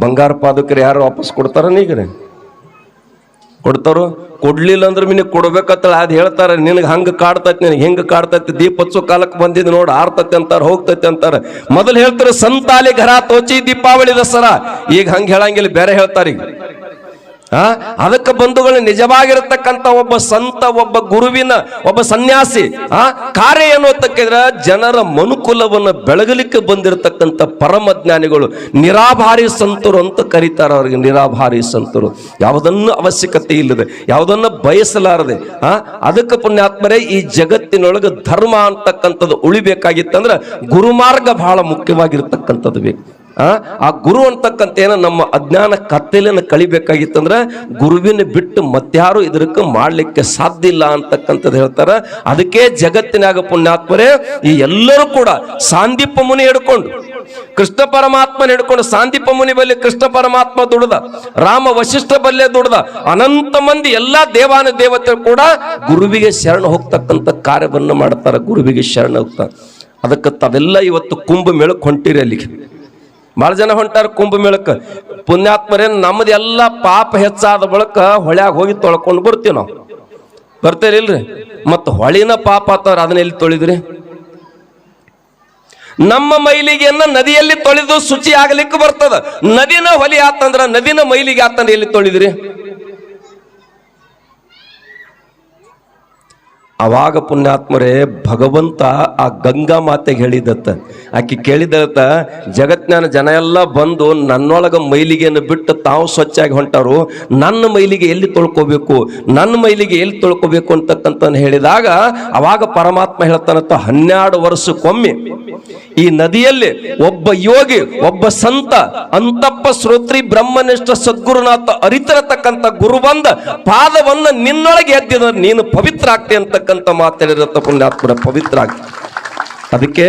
ಬಂಗಾರ ಪಾದಕರು ಯಾರು ವಾಪಸ್ ಕೊಡ್ತಾರ? ನೀಗ್ರೆ ಕೊಡ್ತಾರೋ? ಕೊಡ್ಲಿಲ್ಲ ಅಂದ್ರೆ ನಿನಗೆ ಕೊಡ್ಬೇಕಂತ ಅದು ಹೇಳ್ತಾರೆ. ನಿನಗೆ ಹಂಗೆ ಕಾಡ್ತೈತಿ, ನಿನಗೆ ಹೆಂಗೆ ಕಾಡ್ತೈತಿ, ದೀಪ ಹಚ್ಚೋ ಕಾಲಕ್ಕೆ ಬಂದಿದ್ದು ನೋಡಿ, ಆರ್ತೈತಿ ಅಂತಾರೆ, ಹೋಗ್ತೈತಿ ಅಂತಾರೆ. ಮೊದಲು ಹೇಳ್ತಾರೆ ಸಂತಾಲಿ ಘರ ತೋಚಿ ದೀಪಾವಳಿ ದಸರಾ, ಈಗ ಹಂಗೆ ಹೇಳಂಗಿಲ್ಲ, ಬೇರೆ ಹೇಳ್ತಾರೆ. ಈಗ ಅದಕ್ಕೆ ಬಂಧುಗಳು ನಿಜವಾಗಿರತಕ್ಕಂಥ ಒಬ್ಬ ಸಂತ, ಒಬ್ಬ ಗುರುವಿನ, ಒಬ್ಬ ಸನ್ಯಾಸಿ ಕಾರ್ಯ ಏನು ಅಂತಕ್ಕಿದ್ರೆ ಜನರ ಮನುಕುಲವನ್ನು ಬೆಳಗಲಿಕ್ಕೆ ಬಂದಿರತಕ್ಕಂಥ ಪರಮಜ್ಞಾನಿಗಳು, ನಿರಾಭಾರಿ ಸಂತರು ಅಂತ ಕರೀತಾರೆ ಅವ್ರಿಗೆ. ನಿರಾಭಾರಿ ಸಂತರು, ಯಾವುದನ್ನು ಅವಶ್ಯಕತೆ ಇಲ್ಲದೆ, ಯಾವುದನ್ನು ಬಯಸಲಾರದೆ. ಅದಕ್ಕೆ ಪುಣ್ಯಾತ್ಮರೇ ಈ ಜಗತ್ತಿನೊಳಗೆ ಧರ್ಮ ಅಂತಕ್ಕಂಥದ್ದು ಉಳಿಬೇಕಾಗಿತ್ತಂದ್ರೆ ಗುರುಮಾರ್ಗ ಬಹಳ ಮುಖ್ಯವಾಗಿರ್ತಕ್ಕಂಥದ್ದು ಬೇಕು. ಆ ಗುರು ಅಂತಕ್ಕಂಥ ಏನ ನಮ್ಮ ಅಜ್ಞಾನ ಕತ್ತಲೆಯನ್ನು ಕಳಿಬೇಕಾಗಿತ್ತಂದ್ರೆ ಗುರುವಿನ ಬಿಟ್ಟು ಮತ್ಯಾರು ಇದಕ್ಕೆ ಮಾಡ್ಲಿಕ್ಕೆ ಸಾಧ್ಯ ಇಲ್ಲ ಅಂತಕ್ಕಂಥದ್ದು ಹೇಳ್ತಾರ. ಅದಕ್ಕೆ ಜಗತ್ತಿನಾಗ ಪುಣ್ಯಾತ್ಮರೇ ಈ ಎಲ್ಲರೂ ಕೂಡ ಸಾಂದೀಪ ಮುನಿ ಹಿಡ್ಕೊಂಡು, ಕೃಷ್ಣ ಪರಮಾತ್ಮನ ಹಿಡ್ಕೊಂಡು, ಸಾಂದೀಪ ಮುನಿ ಬಲ್ಲಿ ಕೃಷ್ಣ ಪರಮಾತ್ಮ ದುಡ್ದ, ರಾಮ ವಶಿಷ್ಠ ಬಲ್ಲೆ ದುಡ್ದ, ಅನಂತ ಮಂದಿ ಎಲ್ಲಾ ದೇವಾನ ದೇವತೆ ಕೂಡ ಗುರುವಿಗೆ ಶರಣ ಹೋಗ್ತಕ್ಕಂಥ ಕಾರ್ಯವನ್ನು ಮಾಡ್ತಾರೆ. ಗುರುವಿಗೆ ಶರಣ ಹೋಗ್ತಾರೆ. ಅದಕ್ಕೆ ತಾವೆಲ್ಲ ಇವತ್ತು ಕುಂಭ ಮೇಳಕ್ಕೆ ಹೊಂಟಿರಿ. ಅಲ್ಲಿಗೆ ಬಹಳ ಜನ ಹೊಂಟಾರ ಕುಂಭ ಮೇಳಕ್ಕೆ. ಪುಣ್ಯಾತ್ಮರೇನ್ ನಮ್ದು ಎಲ್ಲ ಪಾಪ ಹೆಚ್ಚಾದ ಬಳಿಕ ಹೊಳ್ಯಾಗ ಹೋಗಿ ತೊಳ್ಕೊಂಡು ಬರ್ತೀವಿ ನಾವು. ಬರ್ತೀರಿಲ್ರಿ? ಮತ್ತ ಹೊಳಿನ ಪಾಪ ಆತವ್ರ, ಅದನ್ನ ಎಲ್ಲಿ ತೊಳಿದ್ರಿ? ನಮ್ಮ ಮೈಲಿಗೆಯನ್ನ ನದಿಯಲ್ಲಿ ತೊಳೆದು ಶುಚಿ ಆಗ್ಲಿಕ್ಕೆ ಬರ್ತದ. ನದಿನ ಹೊಲಿ ಆತಂದ್ರ, ನದಿನ ಮೈಲಿಗೆ ಆತಂದ್ರೆ ಎಲ್ಲಿ ತೊಳಿದ್ರಿ? ಅವಾಗ ಪುಣ್ಯಾತ್ಮರೇ ಭಗವಂತ ಆ ಗಂಗಾ ಮಾತೆಗೆ ಹೇಳಿದತ್ತ. ಆಕೆ ಕೇಳಿದತ್ತ, ಜಗತ್ನಾನ ಜನ ಎಲ್ಲ ಬಂದು ನನ್ನೊಳಗ ಮೈಲಿಗೆಯನ್ನು ಬಿಟ್ಟು ತಾವು ಸ್ವಚ್ಛಾಗಿ ಹೊಂಟಾರು, ನನ್ನ ಮೈಲಿಗೆ ಎಲ್ಲಿ ತೊಳ್ಕೋಬೇಕು, ನನ್ನ ಮೈಲಿಗೆ ಎಲ್ಲಿ ತೊಳ್ಕೋಬೇಕು ಅಂತಕ್ಕಂತ ಹೇಳಿದಾಗ ಅವಾಗ ಪರಮಾತ್ಮ ಹೇಳ್ತಾನತ್ತ, 12 ವರ್ಷಕ್ಕೊಮ್ಮೆ ಈ ನದಿಯಲ್ಲಿ ಒಬ್ಬ ಯೋಗಿ, ಒಬ್ಬ ಸಂತ, ಅಂತಪ್ಪ ಶ್ರೋತ್ರಿ ಬ್ರಹ್ಮನಿಷ್ಠ ಸದ್ಗುರುನಾಥ ಅರಿತಿರತಕ್ಕಂಥ ಗುರು ಬಂದ ಪಾದವನ್ನ ನಿನ್ನೊಳಗೆ ಎದ್ದಿದ ನೀನು ಪವಿತ್ರ ಆಗ್ತಿ ಅಂತಕ್ಕಂಥ ಮಾತಾಡಿರತ್ತ ಪುಣ್ಯಾತ್ಮರ. ಪವಿತ್ರ ಆಗ್ತಿ. ಅದಕ್ಕೆ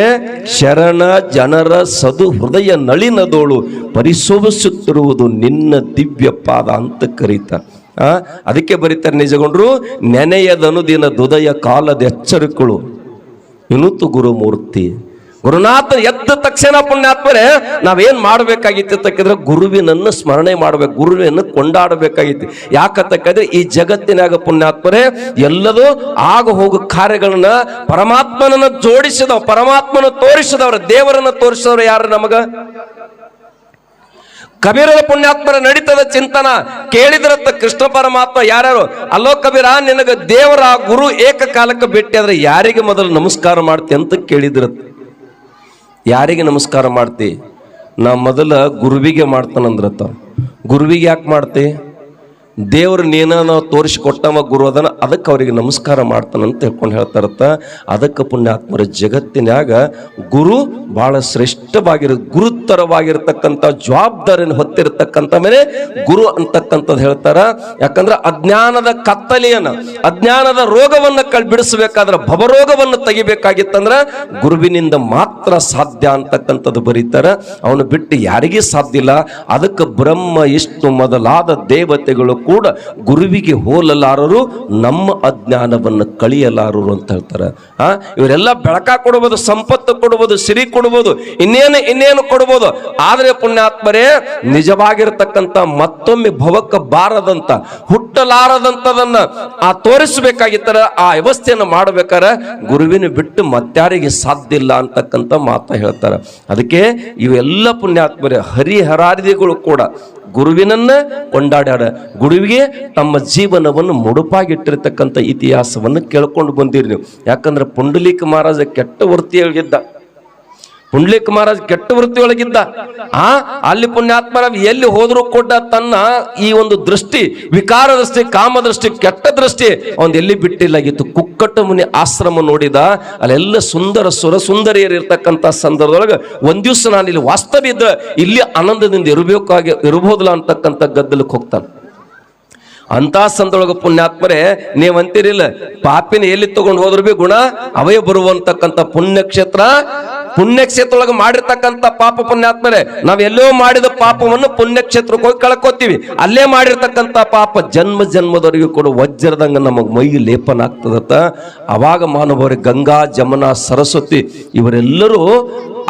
ಶರಣ ಜನರ ಸದು ಹೃದಯ ನಳಿನದೋಳು ಪರಿಶೋಭಿಸುತ್ತಿರುವುದು ನಿನ್ನ ದಿವ್ಯ ಪಾದ ಅಂತ ಕರೀತಾರೆ. ಅದಕ್ಕೆ ಬರೀತಾರೆ ನಿಜಗೊಂಡ್ರು, ನೆನೆಯದನುದಿನ ದುದಯ ಕಾಲದ ಎಚ್ಚರಿಕೆಗಳು ಇನುತು ಗುರುಮೂರ್ತಿ. ಗುರುನಾಥ ಎದ್ದ ತಕ್ಷಣ ಪುಣ್ಯಾತ್ಮರೇ ನಾವೇನ್ ಮಾಡ್ಬೇಕಾಗಿತ್ತು ಅಂತಕ್ಕಿದ್ರೆ ಗುರುವಿನನ್ನು ಸ್ಮರಣೆ ಮಾಡ್ಬೇಕು, ಗುರುವಿನನ್ನು ಕೊಂಡಾಡಬೇಕಾಗಿತ್ತು. ಯಾಕಂತಕ್ಕಿದ್ರೆ ಈ ಜಗತ್ತಿನಾಗ ಪುಣ್ಯಾತ್ಮರೇ ಎಲ್ಲದೂ ಆಗ ಹೋಗೋ ಕಾರ್ಯಗಳನ್ನ ಪರಮಾತ್ಮನನ್ನ ಜೋಡಿಸಿದವ, ಪರಮಾತ್ಮನ ತೋರಿಸಿದವ್ರ, ದೇವರನ್ನ ತೋರಿಸಿದವ್ರು ಯಾರು? ನಮಗ ಕಬೀರನ ಪುಣ್ಯಾತ್ಮರ ನಡೀತದ ಚಿಂತನ ಕೇಳಿದ್ರತ್ತ ಕೃಷ್ಣ ಪರಮಾತ್ಮ ಯಾರ್ಯಾರು, ಅಲ್ಲೋ ಕಬೀರ ನಿನಗ ದೇವರ ಗುರು ಏಕಕಾಲಕ್ಕೆ ಭೇಟಿ ಆದ್ರೆ ಯಾರಿಗೆ ಮೊದಲು ನಮಸ್ಕಾರ ಮಾಡ್ತಿ ಅಂತ ಕೇಳಿದ್ರತ್ತ. ಯಾರಿಗೆ ನಮಸ್ಕಾರ ಮಾಡ್ತಿ? ನಾ ಮೊದಲ ಗುರುವಿಗೆ ಮಾಡ್ತಾನಂದ್ರತ್ತ. ಗುರುವಿಗೆ ಯಾಕೆ ಮಾಡ್ತಿ? ದೇವ್ರು ನೀನ ನಾವು ತೋರಿಸಿಕೊಟ್ಟವ ಗುರು ಅದನ್ನ, ಅದಕ್ಕೆ ಅವ್ರಿಗೆ ನಮಸ್ಕಾರ ಮಾಡ್ತಾನಂತ ಹೇಳ್ಕೊಂಡು ಹೇಳ್ತಾರತ್ತ. ಅದಕ್ಕೆ ಪುಣ್ಯಾತ್ಮರ ಜಗತ್ತಿನಾಗ ಗುರು ಬಹಳ ಗುರುತರವಾಗಿರತಕ್ಕಂಥ ಜವಾಬ್ದಾರಿಯನ್ನು ಹೊತ್ತಿರತಕ್ಕಂಥ ಮೇಲೆ ಗುರು ಅಂತಕ್ಕಂಥದ್ದು ಹೇಳ್ತಾರ. ಯಾಕಂದ್ರೆ ಅಜ್ಞಾನದ ಕತ್ತಲೆಯನ್ನ, ಅಜ್ಞಾನದ ರೋಗವನ್ನ ಬಿಡಿಸಬೇಕಾದ್ರೆ, ಭವರೋಗವನ್ನು ತೆಗಿಬೇಕಾಗಿತ್ತಂದ್ರ ಗುರುವಿನಿಂದ ಮಾತ್ರ ಸಾಧ್ಯ ಅಂತಕ್ಕಂಥದ್ದು ಬರೀತಾರ. ಅವನು ಬಿಟ್ಟು ಯಾರಿಗೂ ಸಾಧ್ಯ ಇಲ್ಲ. ಅದಕ್ಕೆ ಬ್ರಹ್ಮ ವಿಷ್ಣು ಮೊದಲಾದ ದೇವತೆಗಳು ಕೂಡ ಗುರುವಿಗೆ ಹೋಲಲಾರರು, ನಮ್ಮ ಅಜ್ಞಾನವನ್ನು ಕಳಿಯಲಾರರು ಅಂತ ಹೇಳ್ತಾರೆ. ಇವರೆಲ್ಲ ಬೆಳಕ ಕೊಡಬಹುದು, ಸಂಪತ್ತು ಕೊಡಬಹುದು, ಸಿರಿ ಕೊಡಬಹುದು, ಇನ್ನೇನು ಕೊಡಬಹುದು. ಆದ್ರೆ ಪುಣ್ಯಾತ್ಮರೇ ನಿಜವಾಗಿರತಕ್ಕಂಥ ಮತ್ತೊಮ್ಮೆ ಭವಕ್ಕೆ ಬಾರದಂತ, ಹುಟ್ಟಲಾರದಂತದನ್ನ ತೋರಿಸಬೇಕಾಗಿತ್ತರ ಆ ವ್ಯವಸ್ಥೆಯನ್ನು ಮಾಡಬೇಕಾರೆ ಗುರುವಿನ ಬಿಟ್ಟು ಮತ್ತಾರಿಗೆ ಸಾಧ್ಯ ಇಲ್ಲ ಅಂತಕ್ಕಂಥ ಮಾತ ಹೇಳ್ತಾರೆ. ಅದಕ್ಕೆ ಇವೆಲ್ಲ ಪುಣ್ಯಾತ್ಮರೇ ಹರಿಹರಾದಿಗಳು ಕೂಡ ಗುರುವಿನನ್ನ ಕೊಂಡಾಡ್ಯಾಡ, ಗುರುವಿಗೆ ತಮ್ಮ ಜೀವನವನ್ನು ಮುಡುಪಾಗಿಟ್ಟಿರ್ತಕ್ಕಂಥ ಇತಿಹಾಸವನ್ನು ಕೇಳ್ಕೊಂಡು ಬಂದಿರಿ ನೀವು. ಯಾಕಂದ್ರೆ ಪುಂಡಲೀಕ ಮಹಾರಾಜ ಕೆಟ್ಟ ವೃತ್ತಿಯೊಳಗಿದ್ದ, ಪುಂಡಲೀಕ ಮಹಾರಾಜ್ ಕೆಟ್ಟ ವೃತ್ತಿಯೊಳಗಿದ್ದ. ಅಲ್ಲಿ ಪುಣ್ಯಾತ್ಮರ ಎಲ್ಲಿ ಹೋದ್ರು ಕೂಡ ತನ್ನ ಈ ಒಂದು ದೃಷ್ಟಿ, ವಿಕಾರ ದೃಷ್ಟಿ, ಕಾಮ ದೃಷ್ಟಿ, ಕೆಟ್ಟ ದೃಷ್ಟಿ ಅವನ್ ಎಲ್ಲಿ ಬಿಟ್ಟಿಲ್ಲಾಗಿತ್ತು. ಕುಕ್ಕಟ್ಟ ಮುನಿ ಆಶ್ರಮ ನೋಡಿದ, ಅಲ್ಲೆಲ್ಲ ಸುಂದರ ಸುರಸುಂದರಿಯರು ಇರ್ತಕ್ಕಂಥ ಸಂದರ್ಭದೊಳಗೆ ಒಂದ್ ದಿವ್ಸ ನಾನು ಇಲ್ಲಿ ವಾಸ್ತವ್ಯ ಇದ್ದ, ಇಲ್ಲಿ ಆನಂದದಿಂದ ಇರಬಹುದಲ್ಲ ಅಂತಕ್ಕಂಥ ಗದ್ದಲಕ್ಕೆ ಹೋಗ್ತಾನೆ. ಅಂತ ಸಂದೊಳಗ ಪುಣ್ಯಾತ್ಮರೇ ನೀವಂತೀರಿಲ್ಲ, ಪಾಪಿನ ಎಲ್ಲಿ ತಗೊಂಡು ಹೋದ್ರು ಬಿ ಗುಣ ಅವೇ ಬರುವಂತಕ್ಕಂಥ ಪುಣ್ಯಕ್ಷೇತ್ರೊಳಗೆ ಮಾಡಿರ್ತಕ್ಕಂಥ ಪಾಪ ಪುಣ್ಯಾತ್ಮರೇ ನಾವ್ ಎಲ್ಲೋ ಮಾಡಿದ ಪಾಪವನ್ನು ಪುಣ್ಯಕ್ಷೇತ್ರಕ್ಕೆ ಹೋಗಿ ಕಳ್ಕೋತೀವಿ. ಅಲ್ಲೇ ಮಾಡಿರ್ತಕ್ಕಂಥ ಪಾಪ ಜನ್ಮ ಜನ್ಮದವರೆಗೂ ಕೂಡ ವಜ್ರದಂಗ ನಮಗ್ ಮೈ ಲೇಪನ ಆಗ್ತದತ್ತ. ಅವಾಗ ಮಾನವರಿಗೆ ಗಂಗಾ, ಜಮುನಾ, ಸರಸ್ವತಿ ಇವರೆಲ್ಲರೂ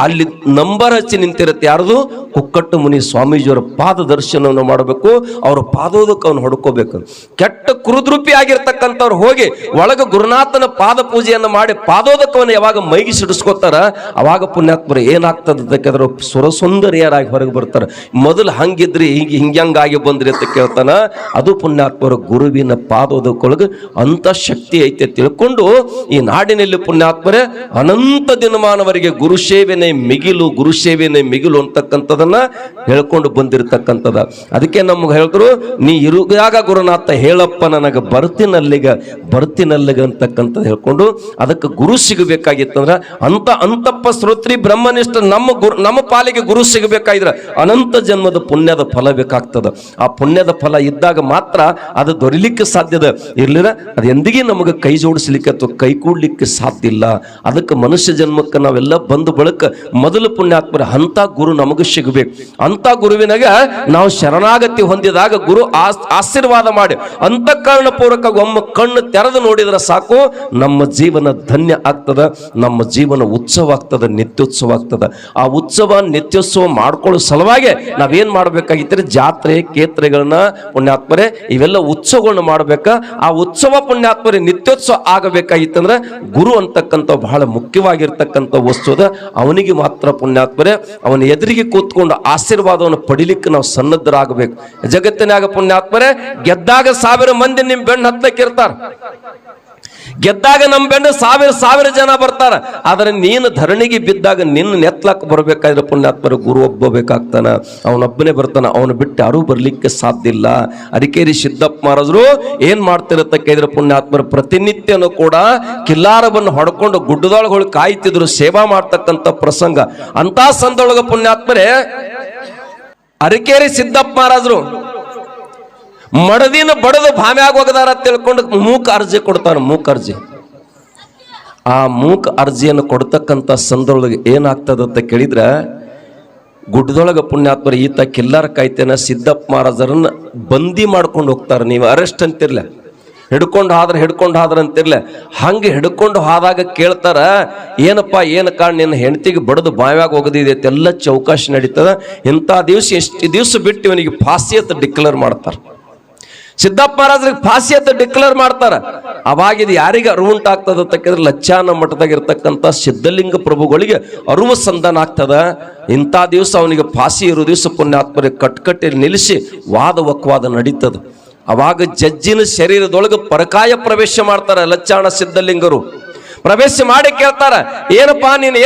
ಅಲ್ಲಿ ನಂಬರ್ ಹಚ್ಚಿ ನಿಂತಿರುತ್ತೆ. ಯಾರ್ದು? ಕುಕ್ಕಟ್ಟು ಮುನಿ ಸ್ವಾಮೀಜಿಯವರ ಪಾದ ದರ್ಶನವನ್ನು ಮಾಡಬೇಕು, ಅವ್ರ ಪಾದೋದಕ್ಕೆ ಅವನು ಹೊಡ್ಕೋಬೇಕು. ಕೆಟ್ಟ ಕುರುದ್ರೂಪಿ ಆಗಿರ್ತಕ್ಕಂಥವ್ರು ಹೋಗಿ ಒಳಗ ಗುರುನಾಥನ ಪಾದ ಪೂಜೆಯನ್ನು ಮಾಡಿ ಪಾದೋದಕವನ್ನು ಯಾವಾಗ ಮೈಗೆ ಸಿಡಿಸ್ಕೋತಾರ ಅವಾಗ ಪುಣ್ಯಾತ್ಮರು ಏನಾಗ್ತದೆ ಅದಕ್ಕಾದ್ರೆ ಸುರಸುಂದರಿಯರಾಗಿ ಹೊರಗೆ ಬರ್ತಾರೆ. ಮೊದಲು ಹಂಗಿದ್ರಿ ಹಿಂಗಾಗಿ ಬಂದ್ರಿ ಅಂತ ಕೇಳ್ತಾನ. ಅದು ಪುಣ್ಯಾತ್ಮರು ಗುರುವಿನ ಪಾದೋದಕ್ಕೊಳಗೆ ಅಂತ ಶಕ್ತಿ ಐತೆ ತಿಳ್ಕೊಂಡು ಈ ನಾಡಿನಲ್ಲಿ ಪುಣ್ಯಾತ್ಮರೇ ಅನಂತ ದಿನಮಾನವರೆಗೆ ಗುರುಸೇವೆನೇ ಮಿಗಿಲು ಅಂತಕ್ಕಂಥದನ್ನ ಹೇಳ್ಕೊಂಡು ಬಂದಿರತಕ್ಕಂಥದ. ಅದಕ್ಕೆ ನಮ್ಗೆ ಹೇಳಿದ್ರು, ನೀ ಇರುವಾಗ ಗುರುನಾಥ ಹೇಳಪ್ಪ ನನಗೆ ಬರ್ತೀನಲ್ಲಿಗ ಅಂತಕ್ಕಂಥದ್ದು ಹೇಳ್ಕೊಂಡು ಅದಕ್ಕೆ ಗುರು ಸಿಗಬೇಕಾಗಿತ್ತಂದ್ರ ಅಂತಪ್ಪ ಶ್ರೋತ್ರಿ ಬ್ರಹ್ಮನಿಷ್ಠ ನಮ್ಮ ಪಾಲಿಗೆ ಗುರು ಸಿಗಬೇಕಾಗಿದ್ರೆ ಅನಂತ ಜನ್ಮದ ಪುಣ್ಯದ ಫಲ ಬೇಕಾಗ್ತದ. ಆ ಪುಣ್ಯದ ಫಲ ಇದ್ದಾಗ ಮಾತ್ರ ಅದು ದೊರಿಲಿಕ್ಕೆ ಸಾಧ್ಯದ. ಇರ್ಲಿಲ್ಲ ಅದು ಎಂದಿಗೂ ನಮಗೆ ಕೈ ಜೋಡಿಸ್ಲಿಕ್ಕೆ ಅಥವಾ ಕೈ ಕೂಡ್ಲಿಕ್ಕೆ ಸಾಧ್ಯ ಇಲ್ಲ. ಅದಕ್ಕೆ ಮನುಷ್ಯ ಜನ್ಮಕ್ಕೆ ನಾವೆಲ್ಲ ಬಂದು ಬಳಕ ಮೊದಲು ಪುಣ್ಯಾತ್ಮರ ಅಂತ ಗುರು ನಮಗೆ ಸಿಗಬೇಕು. ಅಂತ ಗುರುವಿನಾಗ ನಾವು ಶರಣಾಗತಿ ಹೊಂದಿದಾಗ ಗುರು ಆಶೀರ್ವಾದ ಮಾಡಿ ಅಂತಃಕರಣ ಪೂರ್ವಕ ಒಮ್ಮೆ ಕಣ್ಣು ತೆರೆದು ನೋಡಿದ್ರೆ ಸಾಕು, ನಮ್ಮ ಜೀವನ ಧನ್ಯ ಆಗ್ತದ, ನಮ್ಮ ಜೀವನ ಉತ್ಸವ ಆಗ್ತದ, ನಿತ್ಯೋತ್ಸವ ಆಗ್ತದ. ಆ ಉತ್ಸವ ನಿತ್ಯೋತ್ಸವ ಮಾಡ್ಕೊಳ್ಳೋ ಸಲುವಾಗಿ ನಾವೇನ್ ಮಾಡ್ಬೇಕಾಗಿತ್ತು? ಜಾತ್ರೆ ಕೇತ್ರೆಗಳನ್ನ ಪುಣ್ಯಾತ್ಮರೇ ಇವೆಲ್ಲ ಉತ್ಸವಗಳನ್ನ ಮಾಡ್ಬೇಕ. ಆ ಉತ್ಸವ ಪುಣ್ಯಾತ್ಮರೇ ನಿತ್ಯೋತ್ಸವ ಆಗಬೇಕಾಗಿತ್ತಂದ್ರೆ ಗುರು ಅಂತಕ್ಕಂಥ ಬಹಳ ಮುಖ್ಯವಾಗಿರ್ತಕ್ಕಂಥ ವಸ್ತು ಅದ. ಅವನಿಗೆ ಮಾತ್ರ ಪುಣ್ಯಾತ್ಮರೇ ಅವನ ಎದುರಿಗೆ ಕೂತ್ಕೊಂಡು ಆಶೀರ್ವಾದವನ್ನು ಪಡಿಲಿಕ್ಕೆ ನಾವು ಸನ್ನದ್ಧರಾಗಬೇಕು. ಜಗತ್ತಿನಾಗ ಪುಣ್ಯಾತ್ಮರೇ ಗೆದ್ದಾಗ 1000 ಮಂದಿ ನಿಮ್ ಬೆನ್ನು ಹತ್ತಕ್ಕೆ ಇರ್ತಾರ, ಗೆದ್ದಾಗ ನಮ್ಮ ಬೆನ್ನು 1000 ಜನ ಬರ್ತಾರ. ಆದ್ರೆ ನೀನು ಧರಣಿಗೆ ಬಿದ್ದಾಗ ನಿನ್ನ ನೆತ್ಲಾಕ್ ಬರ್ಬೇಕಾದ್ರೆ ಪುಣ್ಯಾತ್ಮರ ಗುರು ಒಬ್ಬ ಬೇಕಾಗ್ತಾನ, ಅವನೊಬ್ಬನೇ ಬರ್ತಾನ, ಅವನು ಬಿಟ್ಟು ಯಾರೂ ಬರ್ಲಿಕ್ಕೆ ಸಾಧ್ಯ ಇಲ್ಲ. ಅರಿಕೇರಿ ಸಿದ್ದಪ್ಪ ಮಹಾರಾಜರು ಏನ್ ಮಾಡ್ತಿರತ್ತ ಕೇಳಿದ್ರೆ ಪುಣ್ಯಾತ್ಮರ ಪ್ರತಿನಿತ್ಯನೂ ಕೂಡ ಕಿಲ್ಲಾರವನ್ನು ಹೊಡ್ಕೊಂಡು ಗುಡ್ಡದೊಳಗೆ ಹೋಗಿ ಕಾಯ್ತಿದ್ರು, ಸೇವಾ ಮಾಡ್ತಕ್ಕಂಥ ಪ್ರಸಂಗ. ಅಂತ ಸಂದೊಳಗ ಪುಣ್ಯಾತ್ಮರೇ ಅರಿಕೇರಿ ಸಿದ್ದಪ್ಪ ಮಹಾರಾಜರು ಮಡದಿನ ಬಡದು ಭಾಮ್ಯಾಗ ಹೋಗದಾರ ತಿಳ್ಕೊಂಡು ಮೂಕ ಅರ್ಜಿ ಕೊಡ್ತಾನೆ. ಆ ಮೂಕ ಅರ್ಜಿಯನ್ನು ಕೊಡ್ತಕ್ಕಂಥ ಸಂದರ್ಭದೊಳಗೆ ಏನಾಗ್ತದಂತ ಕೇಳಿದ್ರೆ ಗುಡ್ಡದೊಳಗ ಪುಣ್ಯಾತ್ಮರ ಈತ ಕಿಲ್ಲಾರ ಕಾಯ್ತೇನ ಸಿದ್ದಪ್ಪ ಮಹಾರಾಜರನ್ನ ಬಂದಿ ಮಾಡ್ಕೊಂಡು ಹೋಗ್ತಾರೆ. ನೀವು ಅರೆಸ್ಟ್ ಅಂತಿರ್ಲ, ಹಿಡ್ಕೊಂಡು ಹಾದ್ರ ಅಂತಿರ್ಲ. ಹಂಗೆ ಹಿಡ್ಕೊಂಡು ಹೋದಾಗ ಕೇಳ್ತಾರ, ಏನಪ್ಪ ಏನು ಕಾರಣ ನಿನ್ನ ಹೆಂಡತಿಗೆ ಬಡದು ಬಾವ್ಯಾಗ ಹೋಗದಿದೆ ಎಲ್ಲ ಚೌಕಾಶಿ ನಡೀತದ. ಇಂಥ ದಿವಸ ಎಷ್ಟು ದಿವಸ ಬಿಟ್ಟು ಇವನಿಗೆ ಫಾಸಿ ಅಂತ ಡಿಕ್ಲೇರ್ ಮಾಡ್ತಾರೆ. ಸಿದ್ದಪ್ಪ ಮಹಾರಾಜರಿಗೆ ಫಾಸಿ ಅಂತ ಡಿಕ್ಲೇರ್ ಮಾಡ್ತಾರ. ಅವಾಗಿದು ಯಾರಿಗೆ ಅರಿವು ಉಂಟಾಗ್ತದ ಅಂತಂದ್ರೆ ಲಚ್ಚಾನ ಮಠದಾಗಿರ್ತಕ್ಕಂಥ ಸಿದ್ಧಲಿಂಗ ಪ್ರಭುಗಳಿಗೆ ಅರಿವು ಸಂಧಾನ ಆಗ್ತದ. ಇಂಥ ದಿವಸ ಅವನಿಗೆ ಫಾಸಿ ಇರೋ ದಿವಸ ಪುಣ್ಯಾತ್ಮರಿಗೆ ಕಟ್ಕಟ್ಟೆಯಲ್ಲಿ ನಿಲ್ಲಿಸಿ ವಾದ ವಕ್ವಾದ ನಡೀತದ. ಅವಾಗ ಜಡ್ಜಿನ ಶರೀರದೊಳಗೆ ಪರಕಾಯ ಪ್ರವೇಶ ಮಾಡ್ತಾರ ಲಚ್ಚಾಣ ಸಿದ್ಧಲಿಂಗರು. ಪ್ರವೇಶ ಮಾಡಿ ಕೇಳ್ತಾರ, ಏನಪ್ಪಾ ನೀನು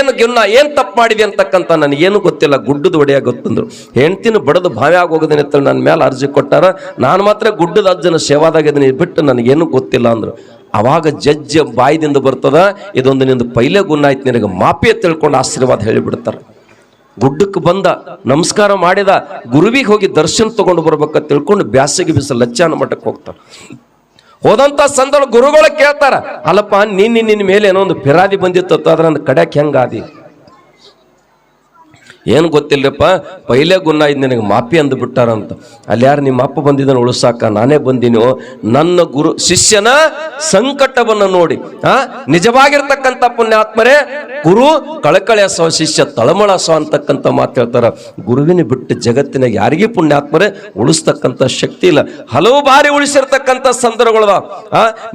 ಏನ್ ತಪ್ಪು ಮಾಡಿದೆ ಅಂತಕ್ಕಂಥ ನನಗೇನು ಗೊತ್ತಿಲ್ಲ, ಗುಡ್ಡದ ಒಡೆಯ ಗೊತ್ತಂದ್ರು. ಹೆಂಡ್ತಿನ ಬಡದು ಭಾವ್ಯಾಗ ಹೋಗೋದನ್ನ ಅಂತ ನನ್ನ ಮೇಲೆ ಅರ್ಜಿ ಕೊಟ್ಟಾರ, ನಾನು ಮಾತ್ರ ಗುಡ್ಡದ ಅಜ್ಜನ ಸೇವಾದಾಗಿದ್ದೀನಿ ಬಿಟ್ಟು ನನಗೇನು ಗೊತ್ತಿಲ್ಲ ಅಂದ್ರು. ಅವಾಗ ಜಡ್ಜ್ ಬಾಯ್ದಿಂದ ಬರ್ತದ, ಇದೊಂದು ನಿಂದು ಪೈಲೆ ಗುಣ ಆಯ್ತು, ನಿನಗೆ ಮಾಪಿ ತಿಳ್ಕೊಂಡು ಆಶೀರ್ವಾದ ಹೇಳಿಬಿಡ್ತಾರ. ಗುಡ್ಡಕ್ಕೆ ಬಂದ, ನಮಸ್ಕಾರ ಮಾಡಿದ, ಗುರುವಿಗೆ ಹೋಗಿ ದರ್ಶನ ತಗೊಂಡು ಬರ್ಬೇಕಂತ ತಿಳ್ಕೊಂಡು ಬ್ಯಾಸಿಗೆ ಬಿಸಿಲು ಲಚ್ಚಾನ ಮಠಕ್ಕೆ ಹೋಗ್ತಾರ. ಹೋದಂತ ಸಂದರ್ಭ ಗುರುಗಳ ಕೇಳ್ತಾರ, ಅಲ್ಲಪ್ಪ ನಿನ್ನ ಮೇಲೆ ಏನೋ ಒಂದು ಫಿರಾದಿ ಬಂದಿತ್ತು, ಅದ್ರ ಒಂದು ಕಡೆಕ್ ಹೆಂಗಾದಿ? ಏನು ಗೊತ್ತಿಲ್ಲಪ್ಪ, ಪೈಲೆ ಗುಣ ಇದ್ ನಿನಗೆ ಮಾಪಿ ಅಂದು ಬಿಟ್ಟಾರಂತ. ಅಲ್ಲಿ ಯಾರು ನಿಮ್ಮ ಅಪ್ಪ ಬಂದಿದ್ದನ್ನು ಉಳಿಸಾಕ ನಾನೇ ಬಂದಿನೋ, ನನ್ನ ಗುರು ಶಿಷ್ಯನ ಸಂಕಟವನ್ನು ನೋಡಿ ನಿಜವಾಗಿರ್ತಕ್ಕಂಥ ಪುಣ್ಯಾತ್ಮರೇ ಗುರು ಕಳಕಳಿಯ ಸವ, ಶಿಷ್ಯ ತಳಮಳ ಸವ ಅಂತಕ್ಕಂಥ ಮಾತು ಹೇಳ್ತಾರ. ಗುರುವಿನ ಬಿಟ್ಟು ಜಗತ್ತಿನಾಗ ಯಾರಿಗೂ ಪುಣ್ಯಾತ್ಮರೇ ಉಳಿಸ್ತಕ್ಕಂಥ ಶಕ್ತಿ ಇಲ್ಲ. ಹಲವು ಬಾರಿ ಉಳಿಸಿರ್ತಕ್ಕಂಥ ಸಂದರ್ಭಗಳದ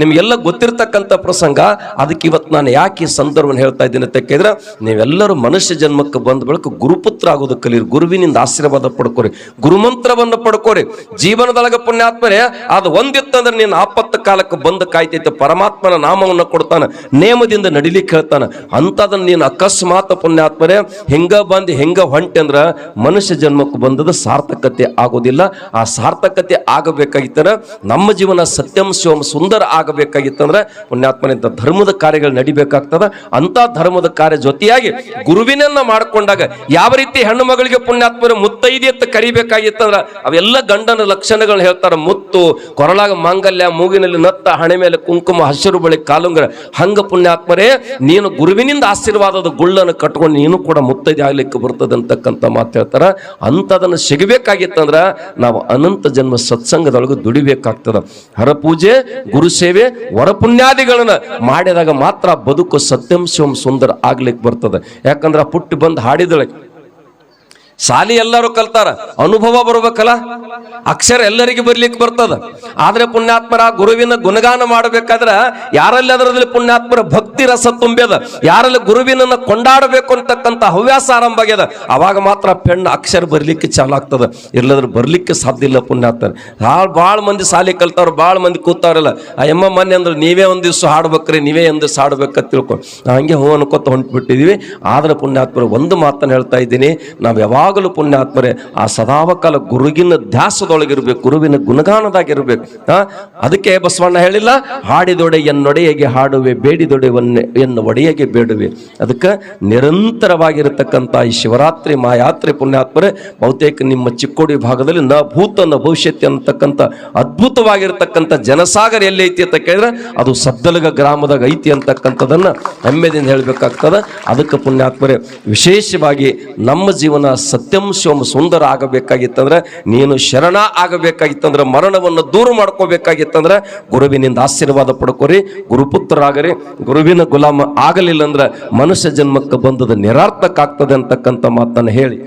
ನಿಮ್ಗೆಲ್ಲ ಗೊತ್ತಿರ್ತಕ್ಕಂಥ ಪ್ರಸಂಗ. ಅದಕ್ಕೆ ಇವತ್ತು ನಾನು ಯಾಕೆ ಈ ಸಂದರ್ಭವನ್ನು ಹೇಳ್ತಾ ಇದ್ದೀನಿ ಅಂತ ಕೇಳಿದ್ರೆ, ನೀವೆಲ್ಲರೂ ಮನುಷ್ಯ ಜನ್ಮಕ್ಕೆ ಬಂದ ಬಳಿಕ ಗುರುಪುತ್ರ ಆಗೋದು ಕಲೀರಿ, ಗುರುವಿನಿಂದ ಆಶೀರ್ವಾದ ಪಡ್ಕೋರಿ, ಗುರುಮಂತ್ರವನ್ನು ಪಡ್ಕೋರಿ. ಜೀವನದೊಳಗ ಪುಣ್ಯಾತ್ಮರೇ ಅದು ಒಂದಿತ್ತಂದ್ರೆ ನೀನು ಆಪತ್ತು ಕಾಲಕ್ಕೆ ಬಂದು ಕಾಯ್ತೈತೆ, ಪರಮಾತ್ಮನ ನಾಮವನ್ನು ಕೊಡ್ತಾನ, ನೇಮದಿಂದ ನಡಿಲಿಕ್ಕೆ ಹೇಳ್ತಾನ. ಅಂತದನ್ನ ನೀನು ಅಕಸ್ಮಾತ್ ಪುಣ್ಯಾತ್ಮರೇ ಹೆಂಗ ಬಂದು ಹೆಂಗ ಹೊಂಟೆ ಅಂದ್ರ ಮನುಷ್ಯ ಜನ್ಮಕ್ಕೆ ಬಂದದ ಸಾರ್ಥಕತೆ ಆಗೋದಿಲ್ಲ. ಆ ಸಾರ್ಥಕತೆ ಆಗಬೇಕಾಗಿತ್ತಂದ್ರ ನಮ್ಮ ಜೀವನ ಸತ್ಯಂ ಶಿವಂ ಸುಂದರ ಆಗಬೇಕಾಗಿತ್ತಂದ್ರ ಪುಣ್ಯಾತ್ಮನಿಂದ ಧರ್ಮದ ಕಾರ್ಯಗಳು ನಡಿಬೇಕಾಗ್ತದ. ಅಂತ ಧರ್ಮದ ಕಾರ್ಯ ಜೊತೆಯಾಗಿ ಗುರುವಿನನ್ನ ಮಾಡ್ಕೊಂಡಾಗ ಯಾವ ಯಾವ ರೀತಿ ಹೆಣ್ಣು ಮಗಳಿಗೆ ಪುಣ್ಯಾತ್ಮರು ಮುತ್ತೈದೆ ಅಂತ ಕರಿಬೇಕಾಗಿತ್ತಂದ್ರ ಅವೆಲ್ಲ ಗಂಡನ ಲಕ್ಷಣಗಳು ಹೇಳ್ತಾರ. ಮುತ್ತು, ಕೊರಳಾಗ ಮಾಂಗಲ್ಯ, ಮೂಗಿನಲ್ಲಿ ನತ್ತ, ಹಣೆ ಮೇಲೆ ಕುಂಕುಮ, ಹಸಿರು ಬಳಿ ಕಾಲುಂಗರ. ಹಂಗ ಪುಣ್ಯಾತ್ಮರೇ ನೀನು ಗುರುವಿನಿಂದ ಆಶೀರ್ವಾದದ ಗುಳ್ಳನ್ನು ಕಟ್ಕೊಂಡು ನೀನು ಕೂಡ ಮುತ್ತೈದೆ ಆಗ್ಲಿಕ್ಕೆ ಬರ್ತದೆ ಅಂತಕ್ಕಂಥ ಮಾತು ಹೇಳ್ತಾರ. ಅಂಥದನ್ನು ಸಿಗಬೇಕಾಗಿತ್ತಂದ್ರ ನಾವು ಅನಂತ ಜನ್ಮ ಸತ್ಸಂಗದೊಳಗೆ ದುಡಿಬೇಕಾಗ್ತದ. ಹರಪೂಜೆ, ಗುರು ಸೇವೆ, ವರಪುಣ್ಯಾದಿಗಳನ್ನ ಮಾಡಿದಾಗ ಮಾತ್ರ ಬದುಕು ಸತ್ಯಂ ಶಿವಂ ಸುಂದರ ಆಗ್ಲಿಕ್ಕೆ ಬರ್ತದೆ. ಯಾಕಂದ್ರೆ ಆ ಪುಟ್ಟಿ ಬಂದು ಹಾಡಿದಳೆ, ಸಾಲಿ ಎಲ್ಲರೂ ಕಲ್ತಾರ, ಅನುಭವ ಬರ್ಬೇಕಲ್ಲ, ಅಕ್ಷರ ಎಲ್ಲರಿಗೆ ಬರ್ಲಿಕ್ಕೆ ಬರ್ತದ. ಆದ್ರೆ ಪುಣ್ಯಾತ್ಮರ ಗುರುವಿನ ಗುಣಗಾನ ಮಾಡಬೇಕಾದ್ರ ಯಾರಲ್ಲಿ ಅದರಲ್ಲಿ ಪುಣ್ಯಾತ್ಮರ ಭಕ್ತಿ ರಸ ತುಂಬ್ಯದ, ಯಾರಲ್ಲಿ ಗುರುವಿನನ್ನ ಕೊಂಡಾಡಬೇಕು ಅಂತಕ್ಕಂಥ ಹವ್ಯಾಸ ಆರಂಭ ಆಗ್ಯದ, ಅವಾಗ ಮಾತ್ರ ಪೆಣ್ಣು ಅಕ್ಷರ ಬರ್ಲಿಕ್ಕೆ ಚಾಲು ಆಗ್ತದ. ಇಲ್ಲದ್ರೆ ಬರ್ಲಿಕ್ಕೆ ಸಾಧ್ಯ ಇಲ್ಲ ಪುಣ್ಯಾತ್ಮರ. ಭಾಳ ಮಂದಿ ಸಾಲಿ ಕಲ್ತಾವ್ರು, ಭಾಳ ಮಂದಿ ಕೂತಾವ್ರಲ್ಲ. ಆ ಎಮ್ಮ ಮೊನ್ನೆ ಅಂದ್ರೆ ನೀವೇ ಒಂದ್ ದಿವ್ಸ ಹಾಡ್ಬೇಕ್ರಿ, ನೀವೇ ಒಂದ್ ದಿವ್ಸ ಹಾಡ್ಬೇಕಂತ ತಿಳ್ಕೊಂಡು ಹಂಗೆ ಹೂ ಅನ್ಕೋತ ಹೊಂಟ್ಬಿಟ್ಟಿದೀವಿ. ಆದ್ರೆ ಪುಣ್ಯಾತ್ಮರ ಒಂದು ಮಾತನ್ನು ಹೇಳ್ತಾ ಇದ್ದೀನಿ, ನಾವು ಯಾವಾಗಲೂ ಪುಣ್ಯಾತ್ಮರೇ ಆ ಸದಾವಕಾಲ ಗುರುವಿನ ಧ್ಯಾಸದೊಳಗಿರ್ಬೇಕು, ಗುರುವಿನ ಗುಣಗಾನದಾಗಿರ್ಬೇಕು. ಅದಕ್ಕೆ ಬಸವಣ್ಣ ಹೇಳಿಲ್ಲ, ಹಾಡಿದೊಡೆ ಎನ್ನೊಡೆಯಗೆ ಹಾಡುವೆ, ಬೇಡಿದೊಡೆ ಎನ್ನ ಒಡೆಯಗೆ ಬೇಡುವೆ. ಅದಕ್ಕೆ ನಿರಂತರವಾಗಿರತಕ್ಕಂಥ ಈ ಶಿವರಾತ್ರಿ ಮಾಯಾತ್ರಿ ಪುಣ್ಯಾತ್ಮರೇ ಬಹುತೇಕ ನಿಮ್ಮ ಚಿಕ್ಕೋಡಿ ಭಾಗದಲ್ಲಿ ನ ಭೂತ ನ ಭವಿಷ್ಯತ್ ಅನ್ನತಕ್ಕಂಥ ಅದ್ಭುತವಾಗಿರ್ತಕ್ಕಂಥ ಜನಸಾಗರ ಎಲ್ಲಿ ಐತಿ ಅಂತ ಕೇಳಿದ್ರೆ ಅದು ಸದ್ದಲಗ ಗ್ರಾಮದಾಗ ಐತಿ ಅಂತಕ್ಕಂಥದನ್ನ ಹೆಮ್ಮೆದಿಂದ ಹೇಳ್ಬೇಕಾಗ್ತದ. ಅದಕ್ಕೆ ಪುಣ್ಯಾತ್ಮರೇ ವಿಶೇಷವಾಗಿ ನಮ್ಮ ಜೀವನ ಸತ್ಯಂ ಶಿವಂ ಸುಂದರ ಆಗಬೇಕಾಗಿತ್ತಂದ್ರೆ, ನೀನು ಶರಣ ಆಗಬೇಕಾಗಿತ್ತಂದ್ರೆ, ಮರಣವನ್ನು ದೂರ ಮಾಡ್ಕೋಬೇಕಾಗಿತ್ತಂದ್ರೆ ಗುರುವಿನಿಂದ ಆಶೀರ್ವಾದ ಪಡ್ಕೋರಿ, ಗುರುಪುತ್ರರಾಗರಿ. ಗುರುವಿನ ಗುಲಾಮ ಆಗಲಿಲ್ಲ ಅಂದ್ರೆ ಮನುಷ್ಯ ಜನ್ಮಕ್ಕೆ ಬಂದದ ನಿರಾರ್ಥಕ ಆಗ್ತದೆ ಅಂತಕ್ಕಂಥ ಮಾತನ್ನು ಹೇಳಿ